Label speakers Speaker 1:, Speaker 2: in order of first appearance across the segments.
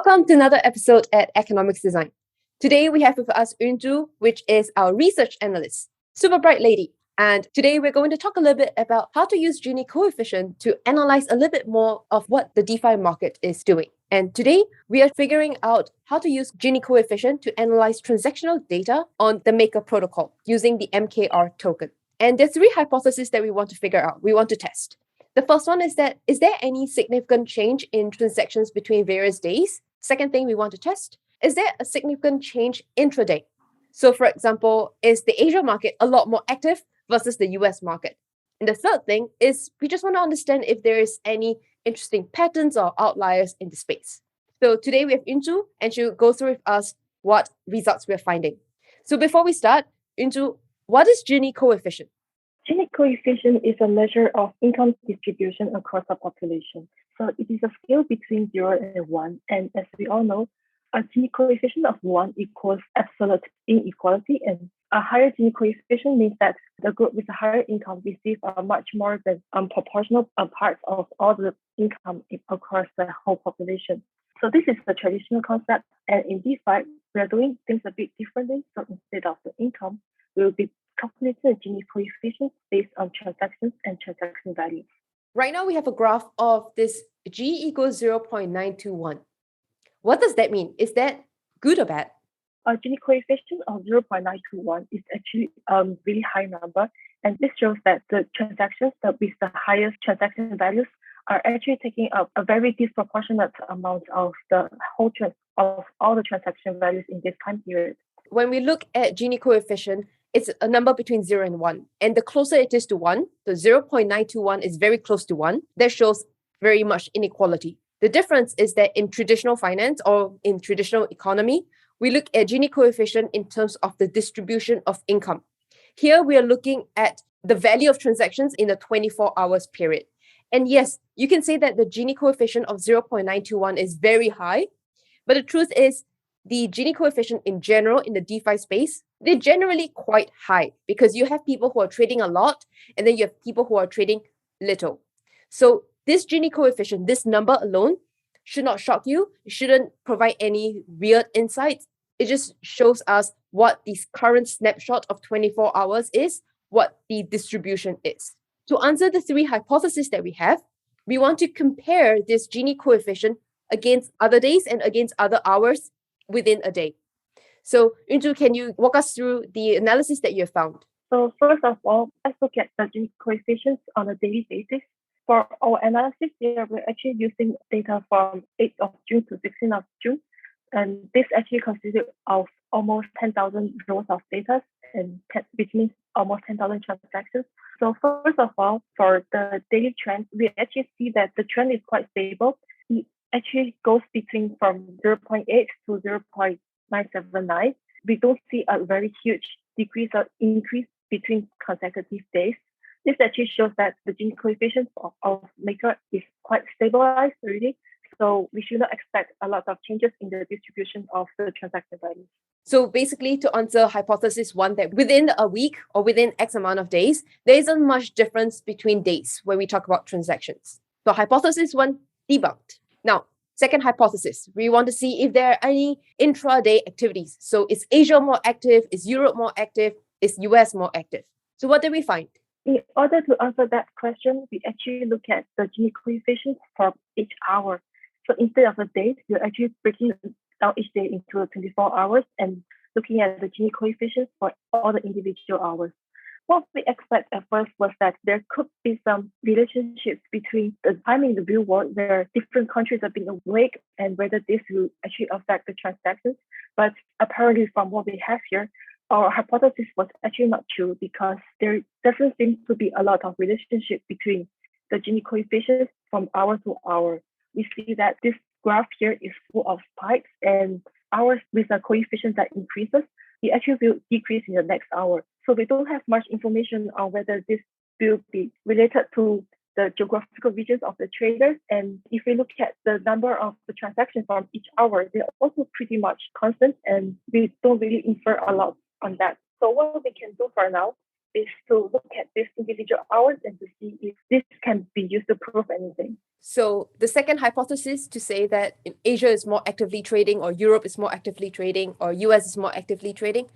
Speaker 1: Welcome to another episode at Economics Design. Today we have with us Unju, which is our research analyst. Super bright lady. And today we're going to talk a little bit about how to use Gini coefficient to analyze a little bit more of what the DeFi market is doing. And today we are figuring out how to use Gini coefficient to analyze transactional data on the Maker protocol using the MKR token. And there's three hypotheses that we want to figure out, we want to test. The first one is that, is there any significant change in transactions between various days? Second thing we want to test, is there a significant change intraday? So for example, is the Asia market a lot more active versus the US market? And the third thing is we just want to understand if there is any interesting patterns or outliers in the space. So today we have Unju and she'll go through with us what results we're finding. So before we start, Unju, what is Gini coefficient?
Speaker 2: Gini coefficient is a measure of income distribution across a population. So it is a scale between 0 and 1. And as we all know, a Gini coefficient of 1 equals absolute inequality. And a higher Gini coefficient means that the group with a higher income receive a much more than proportional part of all the income across the whole population. So this is the traditional concept. And in DeFi, we are doing things a bit differently. So instead of the income, we will be calculating the Gini coefficient based on transactions and transaction values.
Speaker 1: Right now we have a graph of this G equals 0.921. What does that mean? Is that good or bad?
Speaker 2: A Gini coefficient of 0.921 is actually a really high number. And this shows that the transactions that with the highest transaction values are actually taking up a very disproportionate amount of the whole of all the transaction values in this time period.
Speaker 1: When we look at Gini coefficient, it's a number between 0 and 1. And the closer it is to 1, the 0.921 is very close to 1. That shows very much inequality. The difference is that in traditional finance or in traditional economy, we look at Gini coefficient in terms of the distribution of income. Here we are looking at the value of transactions in a 24 hours period. And yes, you can say that the Gini coefficient of 0.921 is very high, but the truth is the Gini coefficient in general in the DeFi space, they're generally quite high because you have people who are trading a lot and then you have people who are trading little. So this Gini coefficient, this number alone, should not shock you. It shouldn't provide any weird insights. It just shows us what this current snapshot of 24 hours is, what the distribution is. To answer the three hypotheses that we have, we want to compare this Gini coefficient against other days and against other hours within a day. So Unju, can you walk us through the analysis that you have found?
Speaker 2: So first of all, let's look at the Gini coefficients on a daily basis. For our analysis here, we're actually using data from 8th of June to 16th of June. And this actually consisted of almost 10,000 rows of data, which means almost 10,000 transactions. So first of all, for the daily trend, we actually see that the trend is quite stable. It actually goes between from 0.8 to 0.979. We don't see a very huge decrease or increase between consecutive days. This actually shows that the Gini coefficient of Maker is quite stabilized already. So we should not expect a lot of changes in the distribution of the transaction values.
Speaker 1: So basically, to answer hypothesis one, that within a week or within X amount of days, there isn't much difference between days when we talk about transactions. So hypothesis one, debunked. Now, second hypothesis, we want to see if there are any intraday activities. So is Asia more active? Is Europe more active? Is US more active? So what did we find?
Speaker 2: In order to answer that question, we actually look at the Gini coefficient for each hour. So instead of a day, we're actually breaking down each day into 24 hours and looking at the Gini coefficient for all the individual hours. What we expect at first was that there could be some relationships between the time in the real world where different countries are being awake and whether this will actually affect the transactions. But apparently from what we have here, our hypothesis was actually not true because there doesn't seem to be a lot of relationship between the Gini coefficients from hour to hour. We see that this graph here is full of spikes and hours with a coefficient that increases, it actually will decrease in the next hour. So we don't have much information on whether this will be related to the geographical regions of the traders. And if we look at the number of the transactions from each hour, they're also pretty much constant and we don't really infer a lot on that. So what we can do for now is to look at these individual hours and to see if this can be used to prove anything.
Speaker 1: So the second hypothesis to say that Asia is more actively trading or Europe is more actively trading or US is more actively trading,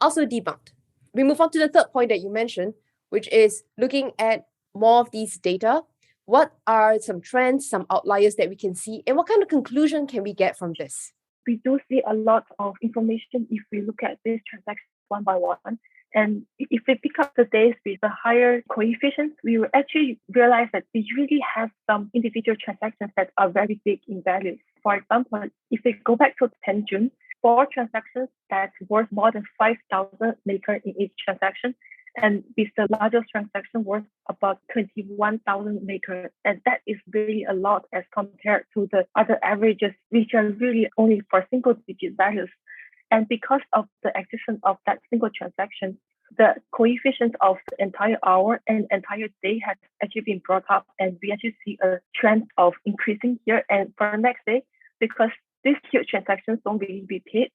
Speaker 1: also debunked. We move on to the third point that you mentioned, which is looking at more of these data. What are some trends, some outliers that we can see, and what kind of conclusion can we get from this?
Speaker 2: We do see a lot of information if we look at these transactions one by one. And if we pick up the days with the higher coefficients, we will actually realize that we really have some individual transactions that are very big in value. For example, if we go back to 10 June, 4 transactions that's worth more than 5,000 maker in each transaction, and with the largest transaction worth about 21,000 maker. And that is really a lot as compared to the other averages, which are really only for single digit values. And because of the existence of that single transaction, the coefficient of the entire hour and entire day has actually been brought up, and we actually see a trend of increasing here. And for the next day, because these huge transactions don't really repeat,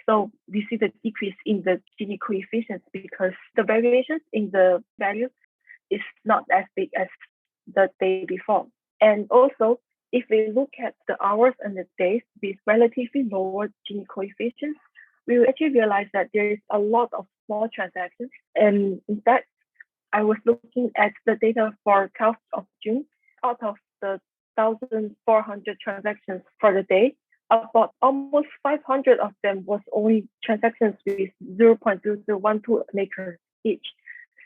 Speaker 2: so we see the decrease in the Gini coefficients because the variations in the values is not as big as the day before. And also, if we look at the hours and the days with relatively lower Gini coefficients, we will actually realize that there is a lot of small transactions. And in fact, I was looking at the data for 12th of June. Out of the 1,400 transactions for the day, about almost 500 of them was only transactions with 0.0012 maker each.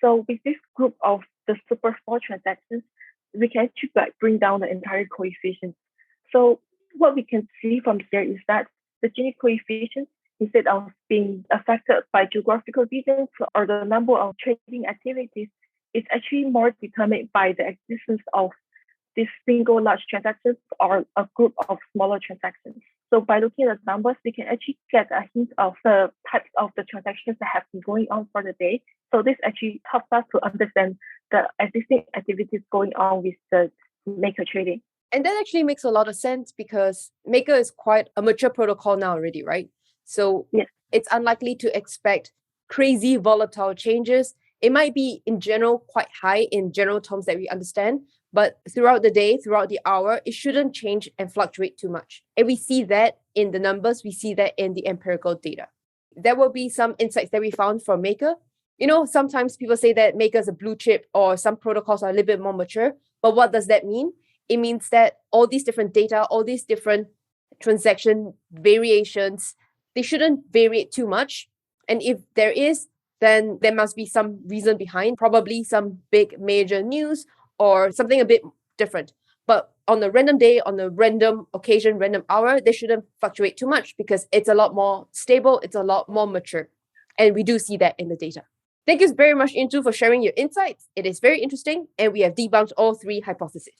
Speaker 2: So with this group of the super small transactions, we can actually bring down the entire coefficient. So what we can see from here is that the Gini coefficient, instead of being affected by geographical regions or the number of trading activities, is actually more determined by the existence of these single large transactions or a group of smaller transactions. So by looking at the numbers, we can actually get a hint of the types of the transactions that have been going on for the day. So this actually helps us to understand the existing activities going on with the maker trading.
Speaker 1: And that actually makes a lot of sense because Maker is quite a mature protocol now already, right? So
Speaker 2: yes,
Speaker 1: it's unlikely to expect crazy volatile changes. It might be in general quite high in general terms that we understand, but throughout the day, throughout the hour, it shouldn't change and fluctuate too much. And we see that in the numbers, we see that in the empirical data. There will be some insights that we found from Maker. You know, sometimes people say that Maker is a blue chip or some protocols are a little bit more mature, but what does that mean? It means that all these different data, all these different transaction variations, they shouldn't vary too much. And if there is, then there must be some reason behind, probably some big major news or something a bit different. But on a random day, on a random occasion, random hour, they shouldn't fluctuate too much because it's a lot more stable, it's a lot more mature. And we do see that in the data. Thank you very much, Intu, for sharing your insights. It is very interesting, and we have debunked all 3 hypotheses.